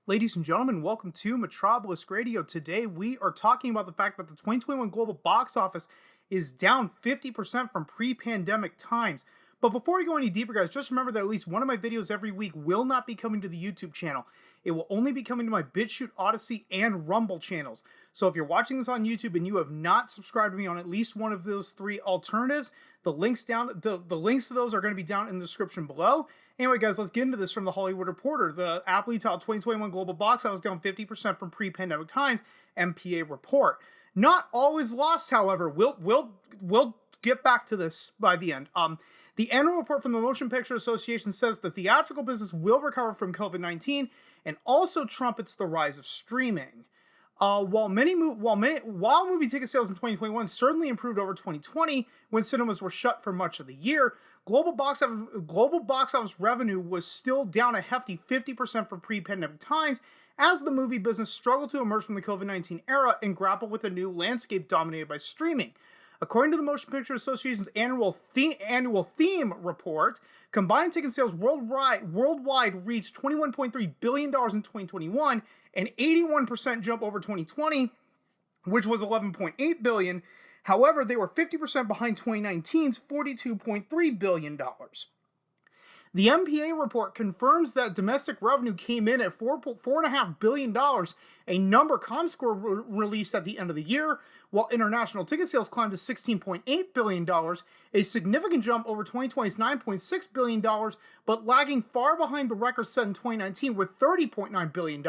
Ladies and gentlemen, welcome to Metropolis Radio. Today we are talking about the fact that the 2021 global box office is down 50% from pre-pandemic times. But before we go any deeper, guys, just remember that at least one of my videos every week will not be coming to the YouTube channel. It will only be coming to my BitChute, Odyssey, and Rumble channels. So if you're watching this on YouTube and you have not subscribed to me on at least one of those three alternatives, the links to those are going to be down in the description below. Anyway, guys, let's get into this from the Hollywood Reporter. The aptly titled 2021 global box office down 50% from pre-pandemic times, MPA report. Not always lost, however. We'll get back to this by the end. The annual report from the Motion Picture Association says the theatrical business will recover from COVID-19 and also trumpets the rise of streaming. While movie ticket sales in 2021 certainly improved over 2020 when cinemas were shut for much of the year, global box office revenue was still down a hefty 50% from pre-pandemic times as the movie business struggled to emerge from the COVID-19 era and grapple with a new landscape dominated by streaming. According to the Motion Picture Association's annual theme report, combined ticket sales worldwide reached $21.3 billion in 2021, an 81% jump over 2020, which was $11.8 billion. However, they were 50% behind 2019's $42.3 billion. The MPA report confirms that domestic revenue came in at $4.5 billion, a number ComScore released at the end of the year, while international ticket sales climbed to $16.8 billion, a significant jump over 2020's $9.6 billion, but lagging far behind the record set in 2019 with $30.9 billion.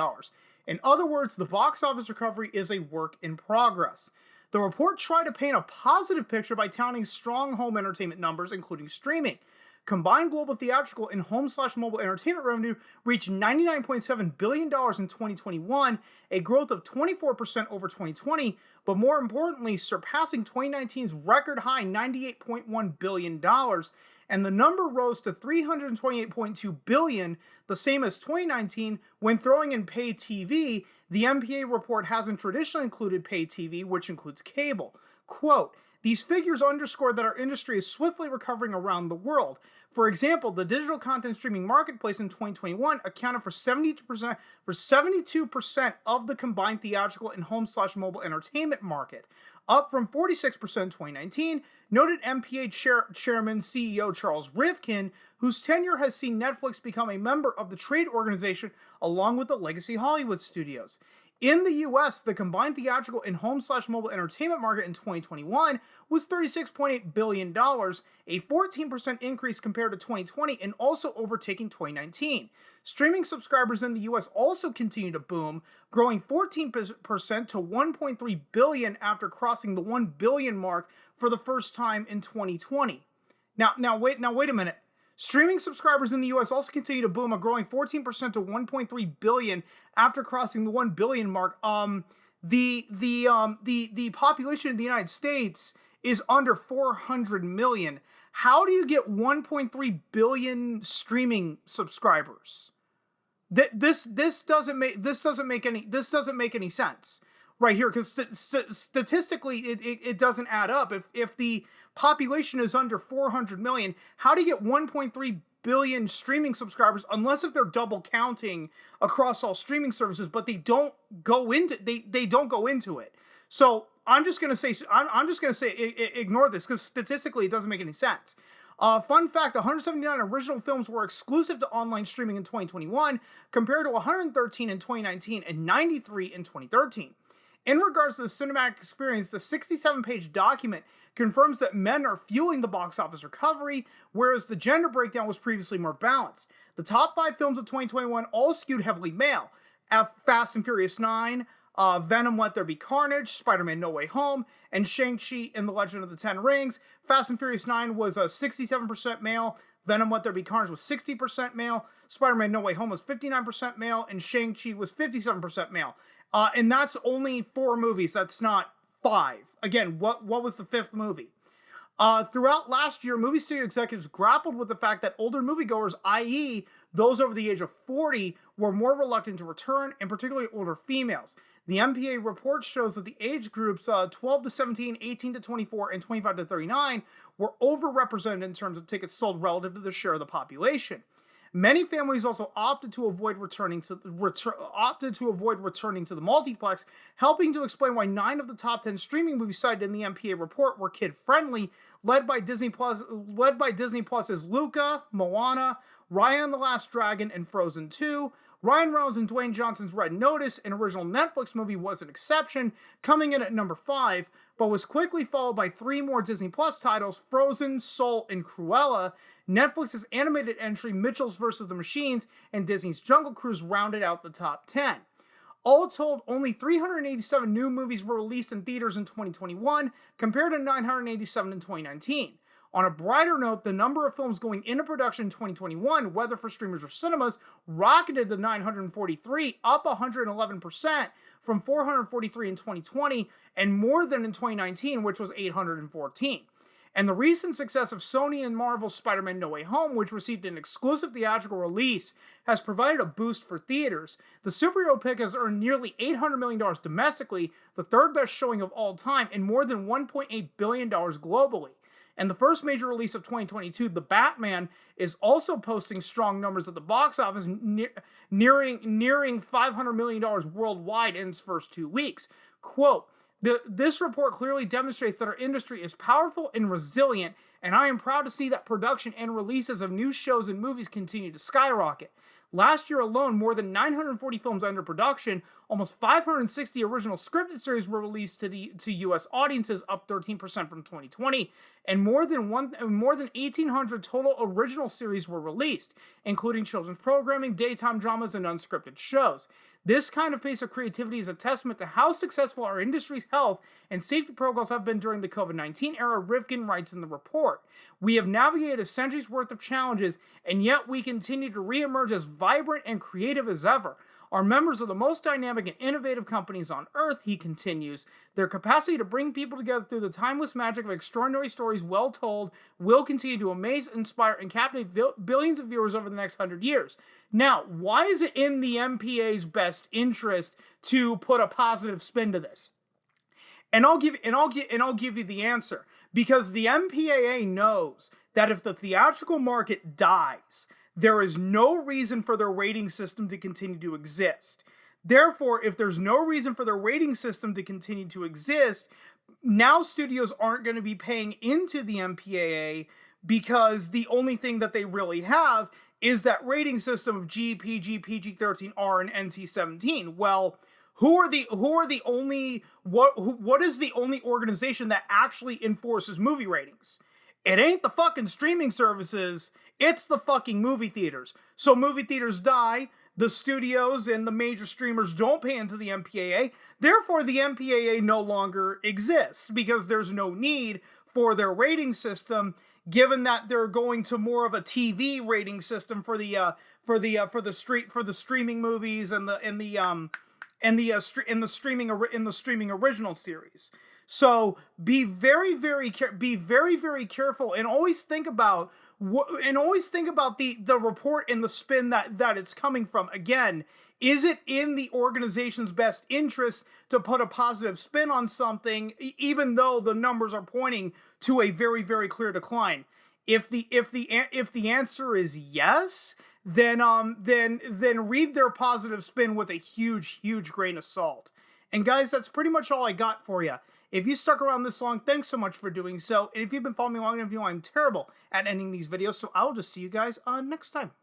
In other words, the box office recovery is a work in progress. The report tried to paint a positive picture by touting strong home entertainment numbers, including streaming. Combined global theatrical and home/mobile entertainment revenue reached $99.7 billion in 2021, a growth of 24% over 2020, but more importantly, surpassing 2019's record high $98.1 billion, and the number rose to $328.2 billion, the same as 2019. When throwing in pay TV, the MPA report hasn't traditionally included pay TV, which includes cable. Quote, "These figures underscore that our industry is swiftly recovering around the world. For example, the digital content streaming marketplace in 2021 accounted for 72% of the combined theatrical and home/mobile entertainment market, up from 46% in 2019, noted MPA Chairman CEO Charles Rivkin, whose tenure has seen Netflix become a member of the trade organization along with the legacy Hollywood studios. In the US, the combined theatrical and home/mobile entertainment market in 2021 was $36.8 billion, a 14% increase compared to 2020 and also overtaking 2019. Streaming subscribers in the US also continue to boom, growing 14% to 1.3 billion after crossing the 1 billion mark for the first time in 2020. Now wait a minute. Streaming subscribers in the US also continue to boom, growing 14% to 1.3 billion after crossing the 1 billion mark. The population of the United States is under 400 million. How do you get 1.3 billion streaming subscribers? This doesn't make any sense right here, because statistically it doesn't add up. If the population is under 400 million, how do you get 1.3 billion streaming subscribers, unless if they're double counting across all streaming services, but they don't go into it. So I'm just gonna say ignore this, because statistically it doesn't make any sense. Fun fact, 179 original films were exclusive to online streaming in 2021, compared to 113 in 2019 and 93 in 2013. In regards to the cinematic experience, the 67-page document confirms that men are fueling the box office recovery, whereas the gender breakdown was previously more balanced. The top 5 films of 2021 all skewed heavily male. Fast and Furious 9, Venom, Let There Be Carnage, Spider-Man No Way Home, and Shang-Chi and the Legend of the Ten Rings. Fast and Furious 9 was 67% male, Venom, Let There Be Carnage was 60% male, Spider-Man No Way Home was 59% male, and Shang-Chi was 57% male. And that's only 4 movies. That's not 5. Again, what was the 5th movie? Throughout last year, movie studio executives grappled with the fact that older moviegoers, i.e. those over the age of 40, were more reluctant to return, and particularly older females. The MPA report shows that the age groups 12 to 17, 18 to 24, and 25 to 39 were overrepresented in terms of tickets sold relative to the share of the population. Many families also opted to avoid returning to the multiplex, helping to explain why 9 of the top 10 streaming movies cited in the MPA report were kid-friendly, led by Disney Plus's Luca, Moana, Raya and the Last Dragon, and Frozen 2. Ryan Reynolds and Dwayne Johnson's Red Notice, an original Netflix movie, was an exception, coming in at number 5, but was quickly followed by 3 more Disney Plus titles, Frozen, Soul, and Cruella. Netflix's animated entry, Mitchells vs. the Machines, and Disney's Jungle Cruise rounded out the top 10. All told, only 387 new movies were released in theaters in 2021, compared to 987 in 2019. On a brighter note, the number of films going into production in 2021, whether for streamers or cinemas, rocketed to 943, up 111% from 443 in 2020, and more than in 2019, which was 814. And the recent success of Sony and Marvel's Spider-Man No Way Home, which received an exclusive theatrical release, has provided a boost for theaters. The superhero pick has earned nearly $800 million domestically, the third best showing of all time, and more than $1.8 billion globally. And the first major release of 2022, The Batman, is also posting strong numbers at the box office, nearing $500 million worldwide in its first 2 weeks. Quote, this report clearly demonstrates that our industry is powerful and resilient, and I am proud to see that production and releases of new shows and movies continue to skyrocket. Last year alone, more than 940 films under production, almost 560 original scripted series were released to U.S. audiences, up 13% from 2020, and more than 1,800 total original series were released, including children's programming, daytime dramas, and unscripted shows. This kind of pace of creativity is a testament to how successful our industry's health and safety protocols have been during the COVID-19 era, Rivkin writes in the report. We have navigated a century's worth of challenges, and yet we continue to reemerge as vibrant and creative as ever. Our members are the most dynamic and innovative companies on Earth, he continues. Their capacity to bring people together through the timeless magic of extraordinary stories well told will continue to amaze, inspire, and captivate billions of viewers over the next 100 years. Now, why is it in the MPA's best interest to put a positive spin to this? And I'll give you the answer. Because the MPAA knows that if the theatrical market dies, there is no reason for their rating system to continue to exist. Therefore, if there's no reason for their rating system to continue to exist, now studios aren't going to be paying into the MPAA because the only thing that they really have is that rating system of G, PG, PG-13, R, and NC-17. Well, what is the only organization that actually enforces movie ratings? It ain't the fucking streaming services, it's the fucking movie theaters. So movie theaters die, the studios and the major streamers don't pay into the MPAA, therefore the MPAA no longer exists because there's no need for their rating system, given that they're going to more of a TV rating system for the streaming movies and the streaming original series. So be very, very careful, and always think about the report and the spin that it's coming from. Again, is it in the organization's best interest to put a positive spin on something, even though the numbers are pointing to a very, very clear decline? If the answer is yes, then read their positive spin with a huge grain of salt. And guys, that's pretty much all I got for you. If you stuck around this long, thanks so much for doing so. And if you've been following me long enough, you know I'm terrible at ending these videos, so I'll just see you guys next time.